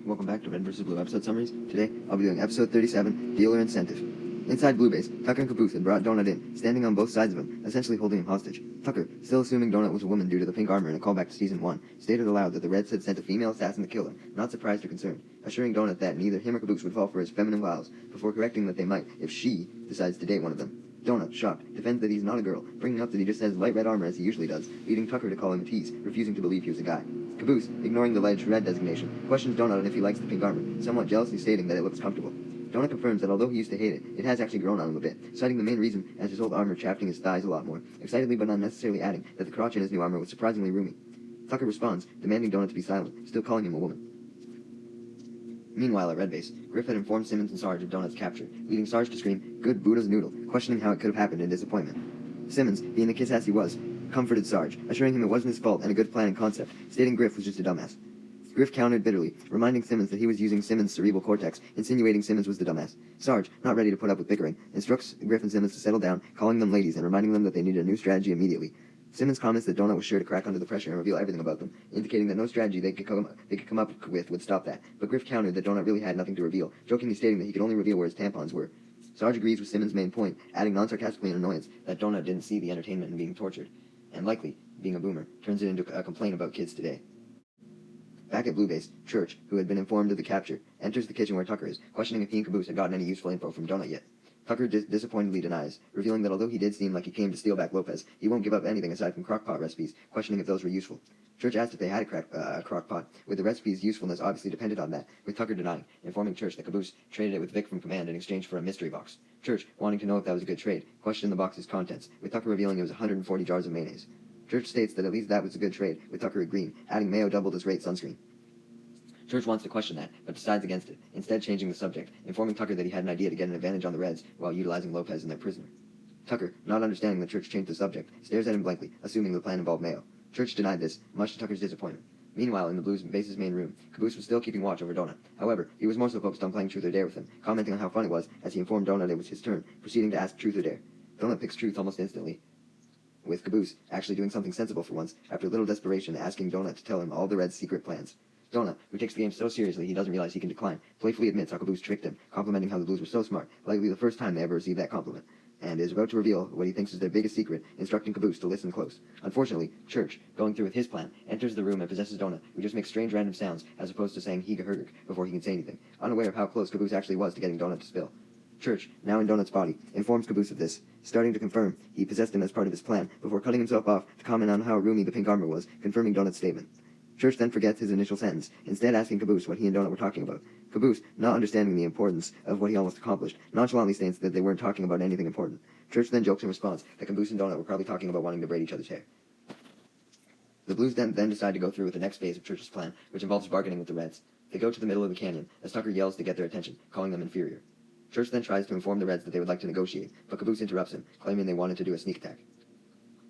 welcome back to Red vs. Blue episode summaries. Today, I'll be doing episode 37, Dealer Incentive. Inside Blue Base, Tucker and Caboose had brought Donut in, standing on both sides of him, essentially holding him hostage. Tucker, still assuming Donut was a woman due to the pink armor and a callback to Season 1, stated aloud that the Reds had sent a female assassin to kill him, not surprised or concerned, assuring Donut that neither him or Caboose would fall for his feminine wiles, before correcting that they might if she decides to date one of them. Donut, shocked, defends that he's not a girl, bringing up that he just has light red armor as he usually does, leading Tucker to call him a tease, refusing to believe he was a guy. Caboose, ignoring the alleged red designation, questions Donut on if he likes the pink armor, somewhat jealously stating that it looks comfortable. Donut confirms that although he used to hate it, it has actually grown on him a bit, citing the main reason as his old armor chafing his thighs a lot more, excitedly but not necessarily adding that the crotch in his new armor was surprisingly roomy. Tucker responds, demanding Donut to be silent, still calling him a woman. Meanwhile, at Red Base, Griff had informed Simmons and Sarge of Donut's capture, leading Sarge to scream, "Good Buddha's noodle," questioning how it could have happened in disappointment. Simmons, being the kiss-ass he was, comforted Sarge, assuring him it wasn't his fault and a good plan and concept, stating Griff was just a dumbass. Griff countered bitterly, reminding Simmons that he was using Simmons' cerebral cortex, insinuating Simmons was the dumbass. Sarge, not ready to put up with bickering, instructs Griff and Simmons to settle down, calling them ladies and reminding them that they needed a new strategy immediately. Simmons comments that Donut was sure to crack under the pressure and reveal everything about them, indicating that no strategy they could come up with would stop that, but Griff countered that Donut really had nothing to reveal, jokingly stating that he could only reveal where his tampons were. Sarge agrees with Simmons' main point, adding non-sarcastically in annoyance that Donut didn't see the entertainment in being tortured, and likely, being a boomer, turns it into a complaint about kids today. Back at Blue Base, Church, who had been informed of the capture, enters the kitchen where Tucker is, questioning if he and Caboose had gotten any useful info from Donut yet. Tucker disappointedly denies, revealing that although he did seem like he came to steal back Lopez, he won't give up anything aside from crockpot recipes, questioning if those were useful. Church asked if they had a crockpot, with the recipe's usefulness obviously dependent on that, with Tucker denying, informing Church that Caboose traded it with Vic from Command in exchange for a mystery box. Church, wanting to know if that was a good trade, questioned the box's contents, with Tucker revealing it was 140 jars of mayonnaise. Church states that at least that was a good trade, with Tucker agreeing, adding mayo doubled as rate sunscreen. Church wants to question that, but decides against it, instead changing the subject, informing Tucker that he had an idea to get an advantage on the Reds while utilizing Lopez and their prisoner. Tucker, not understanding that Church changed the subject, stares at him blankly, assuming the plan involved mayo. Church denied this, much to Tucker's disappointment. Meanwhile, in the Blues base's main room, Caboose was still keeping watch over Donut. However, he was more so focused on playing Truth or Dare with him, commenting on how fun it was as he informed Donut it was his turn, proceeding to ask Truth or Dare. Donut picks Truth almost instantly, with Caboose actually doing something sensible for once, after a little desperation asking Donut to tell him all the Reds' secret plans. Donut, who takes the game so seriously he doesn't realize he can decline, playfully admits how Caboose tricked him, complimenting how the Blues were so smart, likely the first time they ever received that compliment, and is about to reveal what he thinks is their biggest secret, instructing Caboose to listen close. Unfortunately, Church, going through with his plan, enters the room and possesses Donut, who just makes strange random sounds as opposed to saying Higa Hergik before he can say anything, unaware of how close Caboose actually was to getting Donut to spill. Church, now in Donut's body, informs Caboose of this, starting to confirm he possessed him as part of his plan, before cutting himself off to comment on how roomy the pink armor was, confirming Donut's statement. Church then forgets his initial sentence, instead asking Caboose what he and Donut were talking about. Caboose, not understanding the importance of what he almost accomplished, nonchalantly states that they weren't talking about anything important. Church then jokes in response that Caboose and Donut were probably talking about wanting to braid each other's hair. The Blues then decide to go through with the next phase of Church's plan, which involves bargaining with the Reds. They go to the middle of the canyon, as Tucker yells to get their attention, calling them inferior. Church then tries to inform the Reds that they would like to negotiate, but Caboose interrupts him, claiming they wanted to do a sneak attack.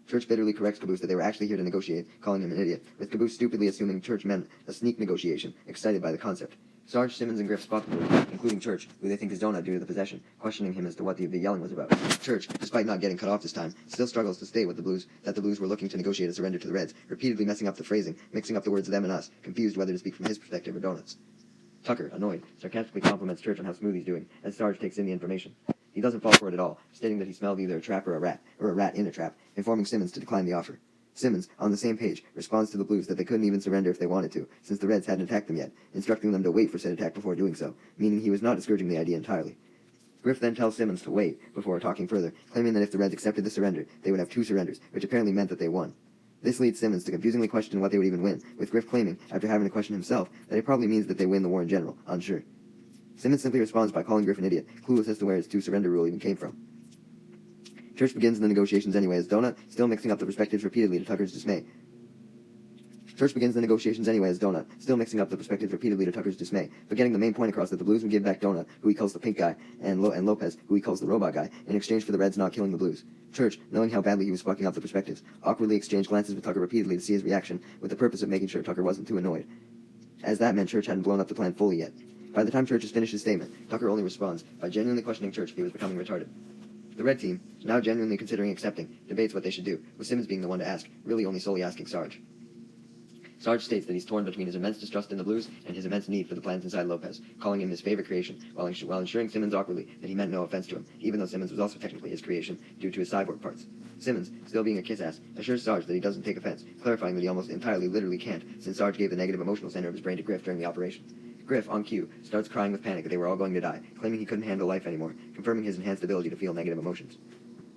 Church bitterly corrects Caboose that they were actually here to negotiate, calling him an idiot, with Caboose stupidly assuming Church meant a sneak negotiation, excited by the concept. Sarge, Simmons, and Griff spot the Blues, including Church, who they think is Donut due to the possession, questioning him as to what the yelling was about. Church, despite not getting cut off this time, still struggles to state with the Blues that the Blues were looking to negotiate a surrender to the Reds, repeatedly messing up the phrasing, mixing up the words them and us, confused whether to speak from his perspective or Donut's. Tucker, annoyed, sarcastically compliments Church on how smooth he's doing, as Sarge takes in the information. He doesn't fall for it at all, stating that he smelled either a trap or a rat in a trap, informing Simmons to decline the offer. Simmons, on the same page, responds to the Blues that they couldn't even surrender if they wanted to, since the Reds hadn't attacked them yet, instructing them to wait for said attack before doing so, meaning he was not discouraging the idea entirely. Griff then tells Simmons to wait before talking further, claiming that if the Reds accepted the surrender, they would have 2 surrenders, which apparently meant that they won. This leads Simmons to confusingly question what they would even win, with Griff claiming, after having to question himself, that it probably means that they win the war in general, unsure. Simmons simply responds by calling Griff an idiot, clueless as to where his 2 surrender rule even came from. Church begins the negotiations anyway, as Donut, still mixing up the perspectives repeatedly to Tucker's dismay. But getting the main point across that the Blues would give back Donut, who he calls the pink guy, and Lopez, who he calls the robot guy, in exchange for the Reds not killing the Blues. Church, knowing how badly he was fucking up the perspectives, awkwardly exchanged glances with Tucker repeatedly to see his reaction, with the purpose of making sure Tucker wasn't too annoyed, as that meant Church hadn't blown up the plan fully yet. By the time Church has finished his statement, Tucker only responds by genuinely questioning Church if he was becoming retarded. The Red team, now genuinely considering accepting, debates what they should do, with Simmons being the one to ask, really only solely asking Sarge. Sarge states that he's torn between his immense distrust in the Blues and his immense need for the plans inside Lopez, calling him his favorite creation, while assuring Simmons awkwardly that he meant no offense to him, even though Simmons was also technically his creation due to his cyborg parts. Simmons, still being a kiss-ass, assures Sarge that he doesn't take offense, clarifying that he almost entirely literally can't, since Sarge gave the negative emotional center of his brain to Griff during the operation. Griff, on cue, starts crying with panic that they were all going to die, claiming he couldn't handle life anymore, confirming his enhanced ability to feel negative emotions.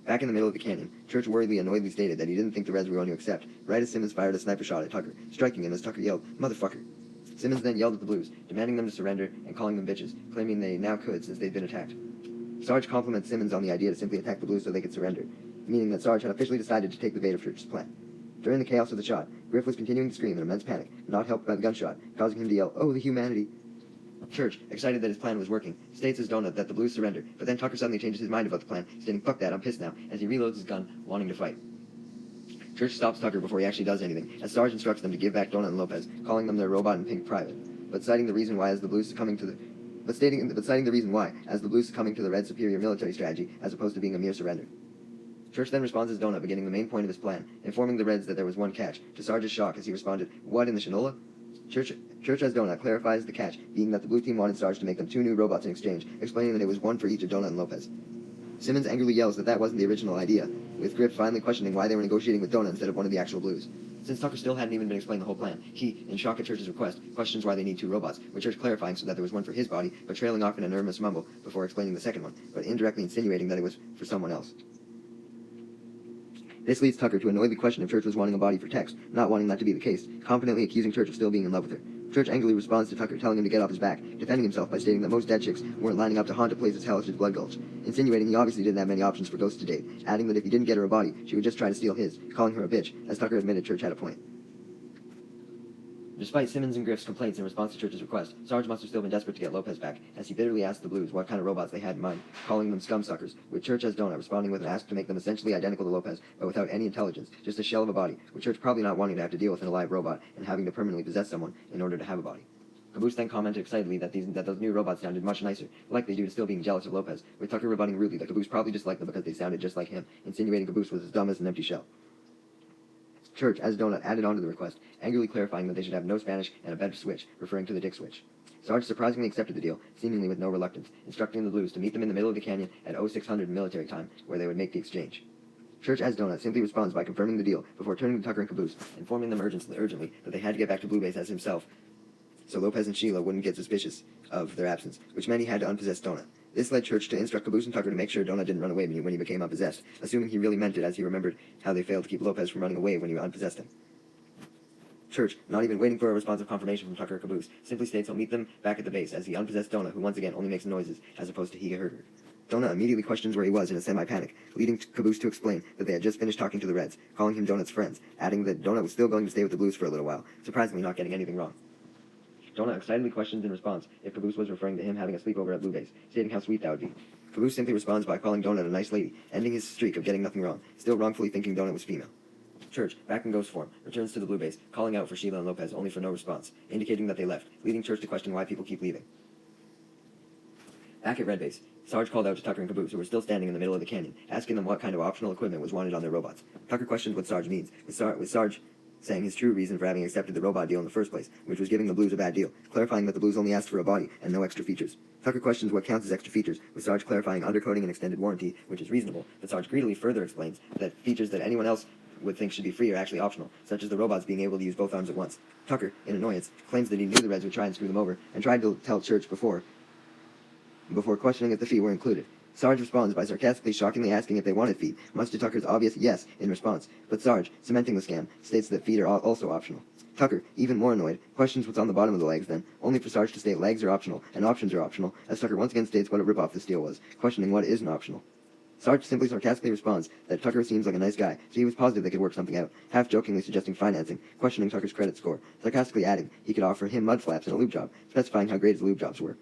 Back in the middle of the canyon, Church worriedly and annoyedly stated that he didn't think the Reds were going to accept, right as Simmons fired a sniper shot at Tucker, striking him as Tucker yelled, "Motherfucker!" Simmons then yelled at the Blues, demanding them to surrender and calling them bitches, claiming they now could since they'd been attacked. Sarge compliments Simmons on the idea to simply attack the Blues so they could surrender, meaning that Sarge had officially decided to take the bait of Church's plan. During the chaos of the shot, Griff was continuing to scream in immense panic, not helped by the gunshot, causing him to yell, "Oh, the humanity!" Church, excited that his plan was working, states as Donut that the Blues surrender, but then Tucker suddenly changes his mind about the plan, stating, "Fuck that, I'm pissed now," as he reloads his gun, wanting to fight. Church stops Tucker before he actually does anything, as Sarge instructs them to give back Donut and Lopez, calling them their robot and pink private, but citing the reason why as the Blues succumbing to the Red's superior military strategy, as opposed to being a mere surrender. Church then responds as Donut, beginning the main point of his plan, informing the Reds that there was one catch, to Sarge's shock as he responded, "What, in the Shinola?" Church as Donut clarifies the catch, being that the Blue team wanted Sarge to make them 2 new robots in exchange, explaining that it was one for each of Donut and Lopez. Simmons angrily yells that wasn't the original idea, with Griff finally questioning why they were negotiating with Donut instead of one of the actual Blues. Since Tucker still hadn't even been explained the whole plan, he, in shock at Church's request, questions why they need 2 robots, with Church clarifying so that there was one for his body, but trailing off in a nervous mumble before explaining the second one, but indirectly insinuating that it was for someone else. This leads Tucker to annoyedly question if Church was wanting a body for Tex, not wanting that to be the case, confidently accusing Church of still being in love with her. Church angrily responds to Tucker, telling him to get off his back, defending himself by stating that most dead chicks weren't lining up to haunt a place as hellish as Blood Gulch, insinuating he obviously didn't have many options for Ghost to date, adding that if he didn't get her a body, she would just try to steal his, calling her a bitch, as Tucker admitted Church had a point. Despite Simmons and Griff's complaints in response to Church's request, Sarge must have still been desperate to get Lopez back, as he bitterly asked the Blues what kind of robots they had in mind, calling them scumsuckers, with Church as Donut responding with an ask to make them essentially identical to Lopez, but without any intelligence, just a shell of a body, with Church probably not wanting to have to deal with an alive robot and having to permanently possess someone in order to have a body. Caboose then commented excitedly that those new robots sounded much nicer, likely due to still being jealous of Lopez, with Tucker rebutting rudely that Caboose probably disliked them because they sounded just like him, insinuating Caboose was as dumb as an empty shell. Church, as Donut, added on to the request, angrily clarifying that they should have no Spanish and a better switch, referring to the dick switch. Sarge surprisingly accepted the deal, seemingly with no reluctance, instructing the Blues to meet them in the middle of the canyon at 0600 military time, where they would make the exchange. Church, as Donut, simply responds by confirming the deal before turning to Tucker and Caboose, informing them urgently that they had to get back to Blue Base as himself, so Lopez and Sheila wouldn't get suspicious of their absence, which meant he had to unpossess Donut. This led Church to instruct Caboose and Tucker to make sure Donut didn't run away when he became unpossessed, assuming he really meant it as he remembered how they failed to keep Lopez from running away when he unpossessed him. Church, not even waiting for a responsive confirmation from Tucker or Caboose, simply states he'll meet them back at the base as he unpossessed Donut, who once again only makes noises, as opposed to he heard her. Donut immediately questions where he was in a semi-panic, leading Caboose to explain that they had just finished talking to the Reds, calling him Donut's friends, adding that Donut was still going to stay with the Blues for a little while, surprisingly not getting anything wrong. Donut excitedly questions in response if Caboose was referring to him having a sleepover at Blue Base, stating how sweet that would be. Caboose simply responds by calling Donut a nice lady, ending his streak of getting nothing wrong, still wrongfully thinking Donut was female. Church, back in ghost form, returns to the Blue Base, calling out for Sheila and Lopez only for no response, indicating that they left, leading Church to question why people keep leaving. Back at Red Base, Sarge called out to Tucker and Caboose, who were still standing in the middle of the canyon, asking them what kind of optional equipment was wanted on their robots. Tucker questioned what Sarge means, with Sarge saying his true reason for having accepted the robot deal in the first place, which was giving the Blues a bad deal, clarifying that the Blues only asked for a body and no extra features. Tucker questions what counts as extra features, with Sarge clarifying undercoating and extended warranty, which is reasonable, but Sarge greedily further explains that features that anyone else would think should be free are actually optional, such as the robots being able to use both arms at once. Tucker, in annoyance, claims that he knew the Reds would try and screw them over, and tried to tell Church before questioning if the feet were included. Sarge responds by sarcastically shockingly asking if they wanted feet, much to Tucker's obvious yes in response, but Sarge, cementing the scam, states that feet are also optional. Tucker, even more annoyed, questions what's on the bottom of the legs then, only for Sarge to state legs are optional and options are optional, as Tucker once again states what a ripoff this deal was, questioning what isn't optional. Sarge simply sarcastically responds that Tucker seems like a nice guy, so he was positive they could work something out, half-jokingly suggesting financing, questioning Tucker's credit score, sarcastically adding he could offer him mud flaps and a lube job, specifying how great his lube jobs were.